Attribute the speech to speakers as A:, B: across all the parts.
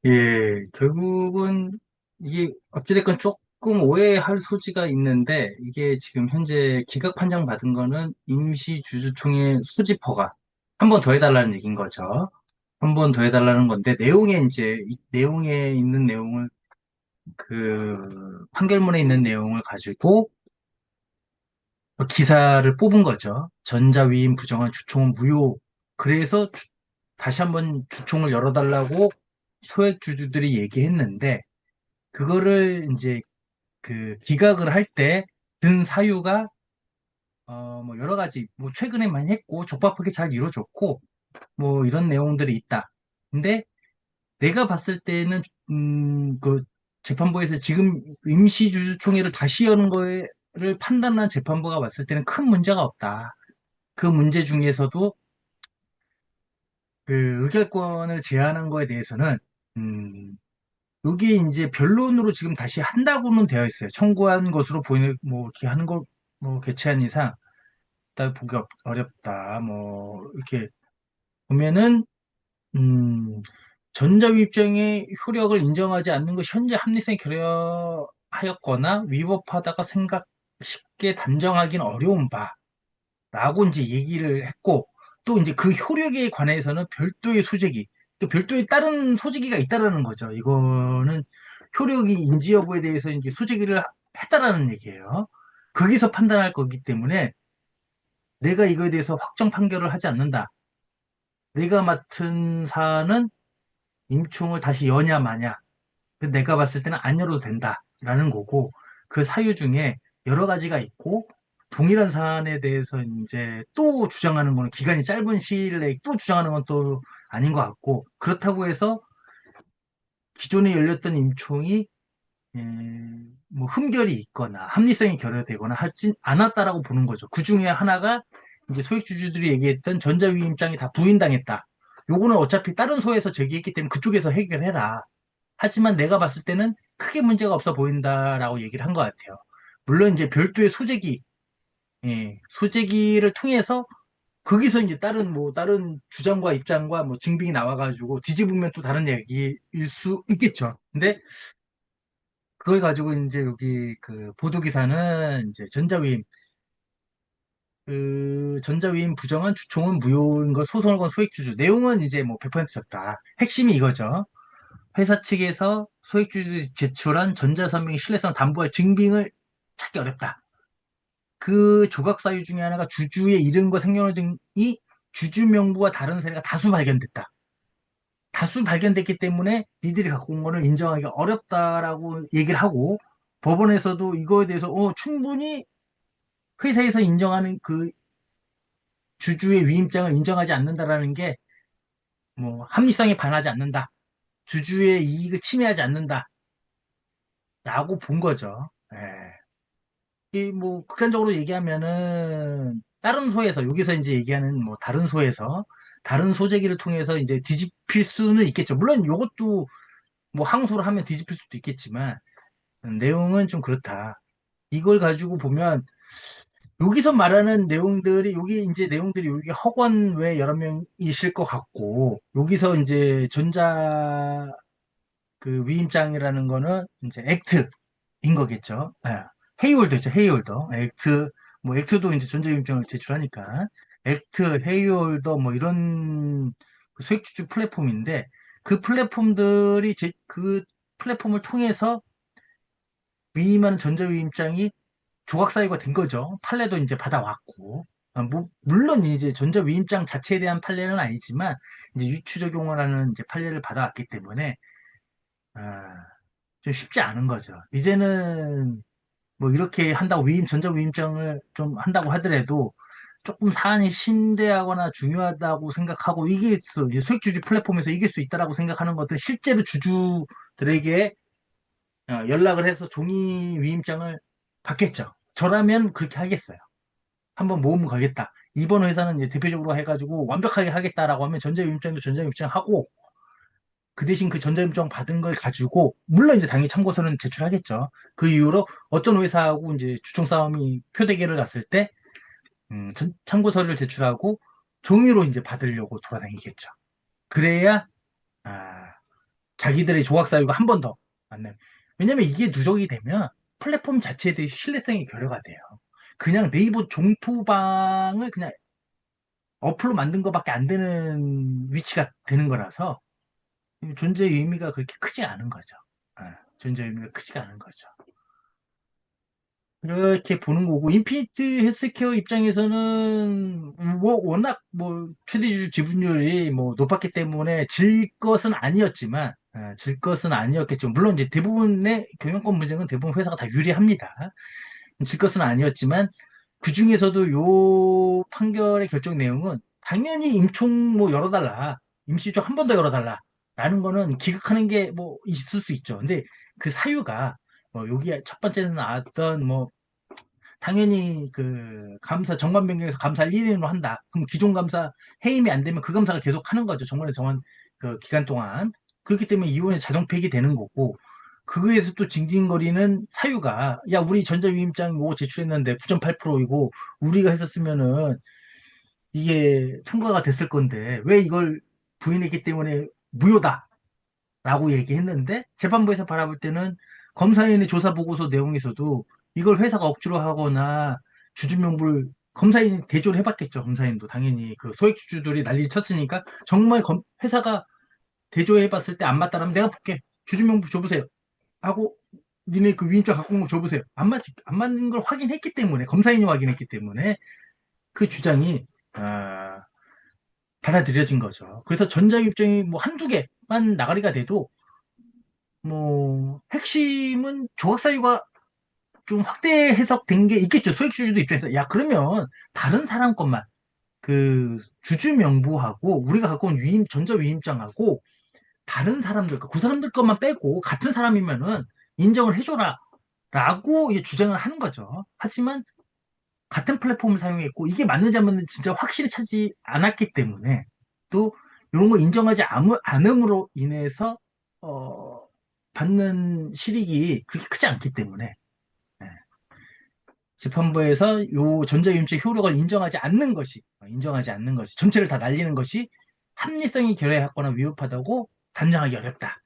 A: 예, 결국은 이게 어찌됐건 조금 오해할 소지가 있는데 이게 지금 현재 기각 판정 받은 거는 임시주주총회 수집 허가 한 번 더 해달라는 얘기인 거죠. 한 번 더 해달라는 건데 내용에 이제 이 내용에 있는 내용을 그 판결문에 있는 내용을 가지고 기사를 뽑은 거죠. 전자위임 부정한 주총은 무효. 그래서 다시 한번 주총을 열어달라고 소액주주들이 얘기했는데 그거를 이제 그 기각을 할 때 든 사유가 뭐 여러 가지 뭐 최근에 많이 했고 적법하게 잘 이루어졌고 뭐 이런 내용들이 있다. 근데 내가 봤을 때는 그 재판부에서 지금 임시주주총회를 다시 여는 거를 판단한 재판부가 봤을 때는 큰 문제가 없다. 그 문제 중에서도 그 의결권을 제한한 거에 대해서는 음, 여기 이제 변론으로 지금 다시 한다고는 되어 있어요. 청구한 것으로 보이는 뭐 이렇게 하는 걸 뭐 개최한 이상 딱 보기 어렵다. 뭐 이렇게 보면은 음, 전자위입장의 효력을 인정하지 않는 것이 현재 합리성에 결여하였거나 위법하다가 생각 쉽게 단정하기는 어려운 바라고 이제 얘기를 했고 또 이제 그 효력에 관해서는 별도의 소재기, 또 별도의 다른 소재기가 있다라는 거죠. 이거는 효력이 인지 여부에 대해서 이제 소재기를 했다라는 얘기예요. 거기서 판단할 거기 때문에 내가 이거에 대해서 확정 판결을 하지 않는다. 내가 맡은 사안은 임총을 다시 여냐 마냐. 내가 봤을 때는 안 열어도 된다라는 거고 그 사유 중에 여러 가지가 있고 동일한 사안에 대해서 이제 또 주장하는 거는 기간이 짧은 시일 내에 또 주장하는 건 또 아닌 것 같고 그렇다고 해서 기존에 열렸던 임총이 에, 뭐 흠결이 있거나 합리성이 결여되거나 하진 않았다라고 보는 거죠. 그 중에 하나가 이제 소액주주들이 얘기했던 전자위임장이 다 부인당했다. 요거는 어차피 다른 소에서 제기했기 때문에 그쪽에서 해결해라. 하지만 내가 봤을 때는 크게 문제가 없어 보인다라고 얘기를 한 것 같아요. 물론 이제 별도의 소재기, 예, 소재기를 통해서 거기서 이제 다른 주장과 입장과 뭐 증빙이 나와가지고 뒤집으면 또 다른 얘기일 수 있겠죠. 근데 그걸 가지고 이제 여기 그 보도기사는 이제 그 전자위임 부정한 주총은 무효인 거 소송을 건 소액주주. 내용은 이제 뭐 100% 졌다. 핵심이 이거죠. 회사 측에서 소액주주 제출한 전자서명의 신뢰성 담보할 증빙을 찾기 어렵다. 그 조각 사유 중에 하나가 주주의 이름과 생년월 등이 주주 명부와 다른 사례가 다수 발견됐다. 다수 발견됐기 때문에 니들이 갖고 온 거를 인정하기가 어렵다라고 얘기를 하고 법원에서도 이거에 대해서 충분히 회사에서 인정하는 그 주주의 위임장을 인정하지 않는다라는 게 뭐 합리성에 반하지 않는다. 주주의 이익을 침해하지 않는다라고 본 거죠. 예. 이 뭐 극단적으로 얘기하면은 다른 소에서 여기서 이제 얘기하는 뭐 다른 소에서 다른 소재기를 통해서 이제 뒤집힐 수는 있겠죠. 물론 이것도 뭐 항소를 하면 뒤집힐 수도 있겠지만 내용은 좀 그렇다. 이걸 가지고 보면 여기서 말하는 내용들이 여기 이제 내용들이 여기 학원 외 여러 명이실 것 같고 여기서 이제 전자 그 위임장이라는 거는 이제 액트인 거겠죠. 예. 헤이홀더 있죠. 헤이홀더. 액트 뭐 액트도 이제 전자위임장을 제출하니까 액트, 헤이홀더 뭐 이런 그 소액주주 플랫폼인데 그 플랫폼들이 그 플랫폼을 통해서 위임하는 전자위임장이 조각 사유가 된 거죠. 판례도 이제 받아왔고. 물론 이제 전자위임장 자체에 대한 판례는 아니지만 이제 유추 적용을 하는 이제 판례를 받아왔기 때문에 아, 좀 쉽지 않은 거죠. 이제는 뭐 이렇게 한다고 전자위임장을 좀 한다고 하더라도 조금 사안이 심대하거나 중요하다고 생각하고 이길 수, 이제 소액주주 플랫폼에서 이길 수 있다라고 생각하는 것들 실제로 주주들에게 연락을 해서 종이 위임장을 받겠죠. 저라면 그렇게 하겠어요. 한번 모험 가겠다. 이번 회사는 이제 대표적으로 해가지고 완벽하게 하겠다라고 하면 전자위임장도 전자위임장 하고 그 대신 그 전자임장 받은 걸 가지고 물론 이제 당연히 참고서는 제출하겠죠. 그 이후로 어떤 회사하고 이제 주총 싸움이 표대결을 갔을 때 참고서를 제출하고 종이로 이제 받으려고 돌아다니겠죠. 그래야 아, 자기들의 조각 사유가 한 번 더 만나요. 왜냐면 이게 누적이 되면 플랫폼 자체에 대해 신뢰성이 결여가 돼요. 그냥 네이버 종토방을 그냥 어플로 만든 것밖에 안 되는 위치가 되는 거라서 존재의 의미가 그렇게 크지 않은 거죠. 존재의 의미가 크지가 않은 거죠. 그렇게 보는 거고, 인피니트 헬스케어 입장에서는 워낙 최대주주 지분율이 높았기 때문에 질 것은 아니었지만, 질 것은 아니었겠죠. 물론 이제 대부분의 경영권 분쟁은 대부분 회사가 다 유리합니다. 질 것은 아니었지만, 그 중에서도 요 판결의 결정 내용은 당연히 임총 열어달라. 임시총 한 번 더 열어달라. 라는 거는 기각하는 게 있을 수 있죠. 근데 그 사유가 여기 첫 번째는 나왔던 당연히 그 감사 정관 변경에서 감사를 1인으로 한다. 그럼 기존 감사 해임이 안 되면 그 감사가 계속 하는 거죠. 정관에 정한 그 기간 동안. 그렇기 때문에 이혼이 자동 폐기되는 거고 그거에서 또 징징거리는 사유가 야 우리 전자위임장 이거 제출했는데 9.8%이고 우리가 했었으면은 이게 통과가 됐을 건데 왜 이걸 부인했기 때문에 무효다. 라고 얘기했는데 재판부에서 바라볼 때는 검사인의 조사 보고서 내용에서도 이걸 회사가 억지로 하거나 주주명부를 검사인이 대조를 해봤겠죠. 검사인도 당연히 그 소액주주들이 난리 쳤으니까 정말 회사가 대조해봤을 때 안 맞다라면 내가 볼게. 주주명부 줘보세요. 하고 니네 그 위임자 갖고 온 거 줘보세요. 안 맞는 걸 확인했기 때문에 검사인이 확인했기 때문에 그 주장이 받아들여진 거죠. 그래서 전자유입증이 한두 개만 나가리가 돼도 핵심은 조각사유가 좀 확대 해석된 게 있겠죠. 소액주주도 입장에서. 야, 그러면 다른 사람 것만, 그, 주주 명부하고, 우리가 갖고 온 전자위임장하고, 다른 사람들, 그 사람들 것만 빼고, 같은 사람이면은 인정을 해줘라. 라고 주장을 하는 거죠. 하지만, 같은 플랫폼을 사용했고, 이게 맞는지 안 맞는지 진짜 확실히 찾지 않았기 때문에, 또, 이런 거 인정하지 않음으로 인해서, 어, 받는 실익이 그렇게 크지 않기 때문에 예, 재판부에서 요 전자유임죄 효력을 인정하지 않는 것이 전체를 다 날리는 것이 합리성이 결여하거나 위협하다고 단정하기 어렵다.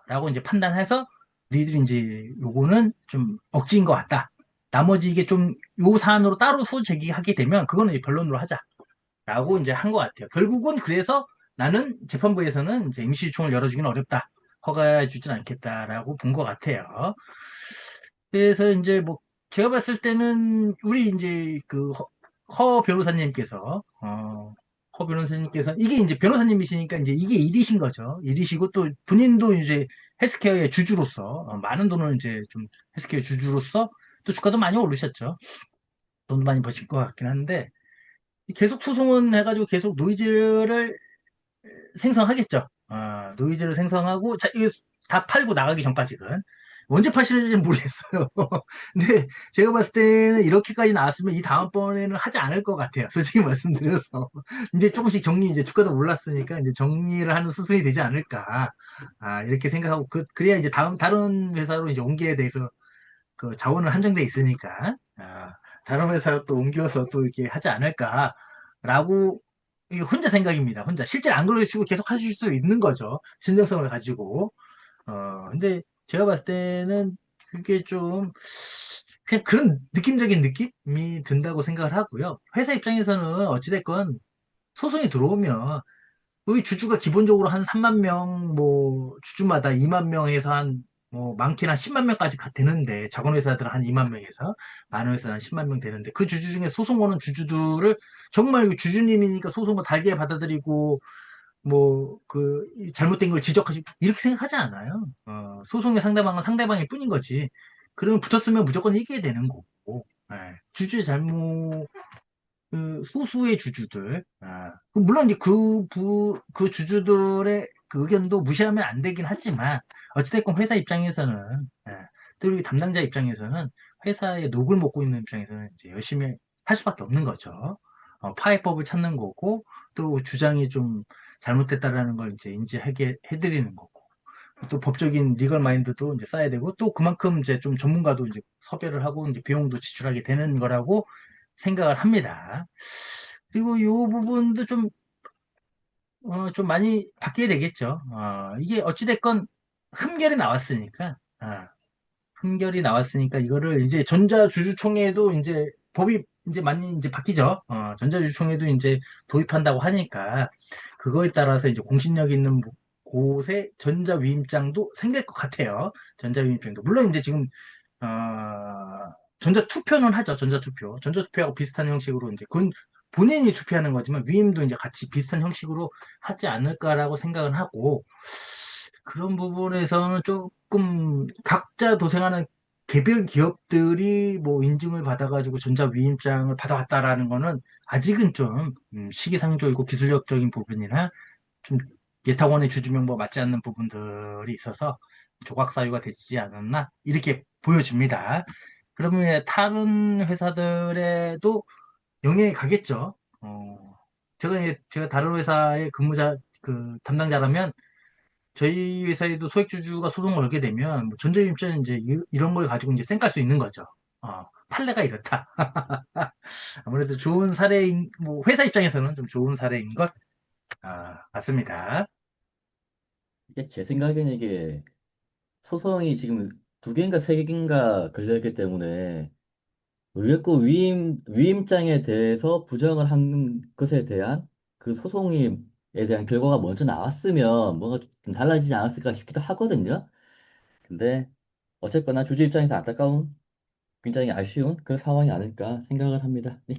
A: 라고 이제 판단해서 니들이 이제 요거는 좀 억지인 것 같다. 나머지 이게 좀 요 사안으로 따로 소제기하게 되면 그거는 이제 변론으로 하자라고 이제 한 것 같아요. 결국은 그래서 나는 재판부에서는 이제 임시유총을 열어주기는 어렵다. 허가해 주진 않겠다라고 본 것 같아요. 그래서 이제 제가 봤을 때는 우리 이제 그 허 변호사님께서 이게 이제 변호사님이시니까 이제 이게 일이신 거죠. 일이시고 또 본인도 이제 헬스케어의 주주로서 많은 돈을 이제 좀 헬스케어 주주로서 또 주가도 많이 오르셨죠. 돈도 많이 버실 것 같긴 한데 계속 소송은 해가지고 계속 노이즈를 생성하겠죠. 노이즈를 생성하고, 자, 이거 다 팔고 나가기 전까지는. 언제 파실지는 모르겠어요. 근데 제가 봤을 때는 이렇게까지 나왔으면 이 다음번에는 하지 않을 것 같아요. 솔직히 말씀드려서. 이제 조금씩 이제 주가도 올랐으니까 이제 정리를 하는 수순이 되지 않을까. 이렇게 생각하고, 그래야 이제 다른 회사로 이제 옮기에 대해서 그 자원은 한정돼 있으니까, 다른 회사로 또 옮겨서 또 이렇게 하지 않을까라고 이게 혼자 생각입니다. 혼자. 실제 안 그러시고 계속 하실 수 있는 거죠. 진정성을 가지고. 근데 제가 봤을 때는 그게 좀, 그냥 그런 느낌적인 느낌이 든다고 생각을 하고요. 회사 입장에서는 어찌됐건 소송이 들어오면, 여기 주주가 기본적으로 한 3만 명, 주주마다 2만 명에서 많게는 한 10만 명까지 되는데, 작은 회사들은 한 2만 명에서, 많은 회사는 한 10만 명 되는데, 그 주주 중에 소송 거는 주주들을 정말 주주님이니까 소송을 달게 받아들이고, 잘못된 걸 지적하시고, 이렇게 생각하지 않아요. 소송의 상대방은 상대방일 뿐인 거지. 그러면 붙었으면 무조건 이기게 되는 거고, 예. 주주의 잘못, 소수의 주주들, 물론 이제 그 주주들의 그 의견도 무시하면 안 되긴 하지만, 어찌됐건 회사 입장에서는, 또 우리 담당자 입장에서는 회사의 녹을 먹고 있는 입장에서는 이제 열심히 할 수밖에 없는 거죠. 파해법을 찾는 거고, 또 주장이 좀 잘못됐다라는 걸 이제 인지하게 해드리는 거고, 또 법적인 리걸 마인드도 이제 쌓아야 되고, 또 그만큼 이제 좀 전문가도 이제 섭외를 하고, 이제 비용도 지출하게 되는 거라고 생각을 합니다. 그리고 이 부분도 좀 좀 많이 바뀌게 되겠죠. 이게 어찌됐건 흠결이 나왔으니까, 흠결이 나왔으니까 이거를 이제 전자주주총회도 이제 법이 이제 많이 이제 바뀌죠. 전자주주총회도 이제 도입한다고 하니까 그거에 따라서 이제 공신력 있는 곳에 전자위임장도 생길 것 같아요. 전자위임장도. 물론 이제 지금 전자투표는 하죠. 전자투표. 전자투표하고 비슷한 형식으로 이제 그건 본인이 투표하는 거지만 위임도 이제 같이 비슷한 형식으로 하지 않을까라고 생각은 하고 그런 부분에서는 조금 각자 도생하는 개별 기업들이 뭐 인증을 받아가지고 전자위임장을 받아왔다라는 거는 아직은 좀 시기상조이고 기술력적인 부분이나 좀 예탁원의 주주명부가 맞지 않는 부분들이 있어서 조각사유가 되지 않았나 이렇게 보여집니다. 그러면 다른 회사들에도 영향이 가겠죠. 제가 다른 회사의 그 담당자라면 저희 회사에도 소액주주가 소송을 걸게 되면 뭐 전자임자는 이제 이런 걸 가지고 이제 쌩깔 수 있는 거죠. 판례가 이렇다. 아무래도 좋은 사례인, 뭐 회사 입장에서는 좀 좋은 사례인 것 같습니다.
B: 이게 제 생각에는 이게 소송이 지금 두 개인가 세 개인가 걸려있기 때문에 의뢰권 위임장에 대해서 부정을 한 것에 대한 그 소송에 대한 결과가 먼저 나왔으면 뭔가 좀 달라지지 않았을까 싶기도 하거든요. 근데 어쨌거나 주주 입장에서 안타까운 굉장히 아쉬운 그런 상황이 아닐까 생각을 합니다. 네.